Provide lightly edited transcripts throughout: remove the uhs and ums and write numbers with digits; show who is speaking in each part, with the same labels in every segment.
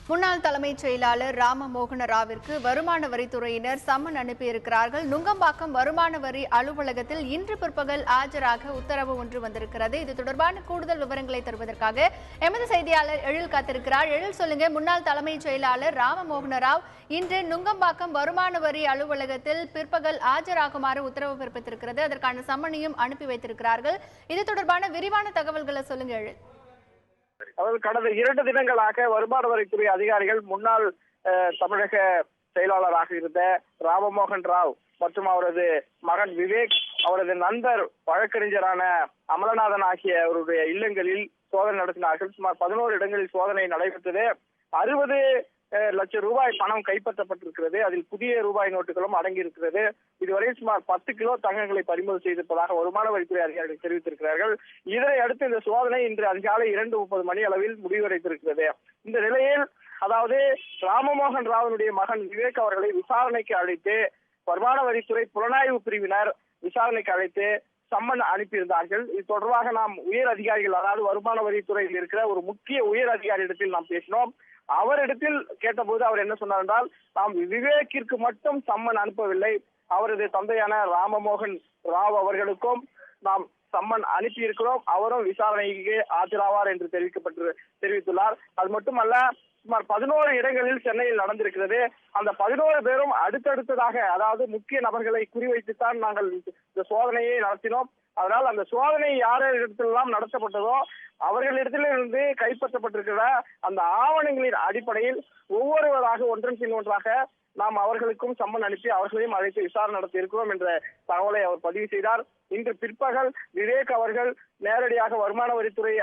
Speaker 1: முன்னாள் தலைமைச் செயலாளர் ராமமோகன ராவிற்கு வருமான வரித்துறையினர் சம்மன் அனுப்பியிருக்கிறார்கள். நுங்கம்பாக்கம் வருமான வரி அலுவலகத்தில் இன்று பிற்பகல் ஆஜராக உத்தரவு ஒன்று வந்திருக்கிறது. இது தொடர்பான கூடுதல் விவரங்களை தருவதற்காக எமது செய்தியாளர் எழில் காத்திருக்கிறார். எழில், சொல்லுங்க. முன்னாள் தலைமைச் செயலாளர் ராமமோகன ராவ் இன்று நுங்கம்பாக்கம் வருமான வரி அலுவலகத்தில் பிற்பகல் ஆஜராகுமாறு உத்தரவு பிறப்பித்திருக்கிறது. அதற்கான சம்மனையும் அனுப்பி வைத்திருக்கிறார்கள். இது தொடர்பான விரிவான தகவல்களை சொல்லுங்க எழில்.
Speaker 2: அதாவது கடந்த 2 தினங்களாக வருமான வரித்துறை அதிகாரிகள் முன்னாள் தமிழக செயலாளராக இருந்த ராமமோகன் ராவ் மற்றும் அவரது மகன் விவேக், அவரது நண்பர் வழக்கறிஞரான அமலநாதன் ஆகிய அவருடைய இல்லங்களில் சோதனை நடத்தினார்கள். சுமார் 11 இடங்களில் சோதனை நடைபெற்றது. 60 லட்சம் ரூபாய் பணம் கைப்பற்றப்பட்டிருக்கிறது. அதில் புதிய ரூபாய் நோட்டுகளும் அடங்கியிருக்கிறது. இதுவரை சுமார் 10 கிலோ தங்கங்களை பறிமுதல் செய்திருப்பதாக வருமான வரித்துறை அதிகாரிகள் தெரிவித்திருக்கிறார்கள். இதனை அடுத்து இந்த சோதனை இன்று அதிகாலை 2:30 மணி அளவில் முடிவடைந்திருக்கிறது. இந்த நிலையில் அதாவது ராமமோகன் ராவனுடைய மகன் விவேக் அவர்களை விசாரணைக்கு அழைத்து வருமான வரித்துறை புலனாய்வு பிரிவினர் விசாரணைக்கு அழைத்து சம்மன் அனுப்பியிருந்தார்கள். இது தொடர்பாக நாம் உயர் அதிகாரிகள், அதாவது வருமான வரித்துறையில் இருக்கிற ஒரு முக்கிய உயர் அதிகாரியிடத்தில் நாம் பேசினோம். அவரிடத்தில் கேட்டபோது அவர் என்ன சொன்னார் என்றால், நாம் விவேக்கிற்கு மட்டும் சம்மன் அனுப்பவில்லை, அவரது தந்தையான ராமமோகன் ராவ் அவர்களுக்கும் நாம் சம்மன் அனுப்பி இருக்கிறோம், அவரும் விசாரணைக்கு ஆஜராவார் என்று தெரிவித்துள்ளார். அது மட்டுமல்ல, சுமார் 11 இடங்களில் சென்னையில் நடந்திருக்கிறது. அந்த 11 பேரும் அடுத்தடுத்ததாக, அதாவது முக்கிய நபர்களை குறிவைத்துத்தான் நாங்கள் இந்த சோதனையை நடத்தினோம். அதனால் அந்த சோதனை யாரிடத்திலெல்லாம் நடத்தப்பட்டதோ அவர்களிடத்திலிருந்து கைப்பற்றப்பட்டிருக்கிற அந்த ஆவணங்களின் அடிப்படையில் ஒவ்வொருவராக ஒன்றன் பின் ஒன்றாக நாம் அவர்களுக்கும் சம்மன் அனுப்பி அவர்களையும் அழைத்து விசாரணை நடத்தி இருக்கிறோம் என்ற தகவலை அவர் பதிவு செய்தார். இன்று பிற்பகல் விவேக் அவர்கள் நேரடியாக வருமான வரித்துறை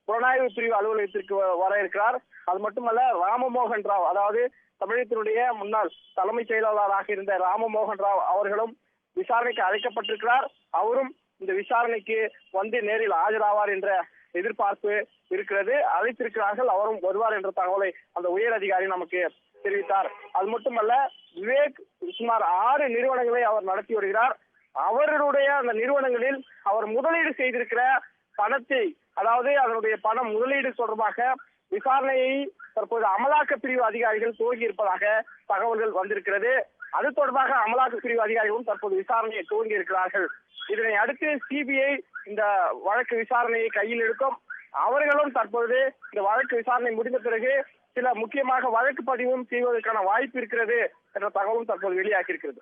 Speaker 2: புலனாய்வு பிரிவு அலுவலகத்திற்கு வர இருக்கிறார். அது மட்டுமல்ல, ராமமோகன் ராவ், அதாவது தமிழகத்தினுடைய முன்னாள் தலைமைச் செயலாளராக இருந்த ராமமோகன் ராவ் அவர்களும் விசாரணைக்கு அழைக்கப்பட்டிருக்கிறார். அவரும் இந்த விசாரணைக்கு வந்து நேரில் ஆஜராவார் என்ற எதிர்பார்ப்பு இருக்கிறது. அழைத்திருக்கிறார்கள், அவரும் வருவார் என்ற தகவலை அந்த உயர் அதிகாரி நமக்கு தெரிவித்தார். அது மட்டுமல்ல, விவேக் சுமார் 6 நிறுவனங்களை அவர் நடத்தி வருகிறார். அவருடைய அந்த நிறுவனங்களில் அவர் முதலீடு செய்திருக்கிற பணத்தை, அதாவது அதனுடைய பணம் முதலீடு தொடர்பாக விசாரணையை தற்போது அமலாக்க பிரிவு அதிகாரிகள் துவங்கி இருப்பதாக தகவல்கள் வந்திருக்கிறது. அது தொடர்பாக அமலாக்க பிரிவு அதிகாரிகளும் தற்போது விசாரணையை துவங்கி இருக்கிறார்கள். இதனை அடுத்து சிபிஐ இந்த வழக்கு விசாரணையை கையில் எடுக்கும். அவர்களும் தற்போது இந்த வழக்கு விசாரணை முடிந்த பிறகு சில முக்கியமாக வழக்கு பதிவும் செய்வதற்கான வாய்ப்பு இருக்கிறது என்ற தகவலும் தற்போது வெளியாகி இருக்கிறது.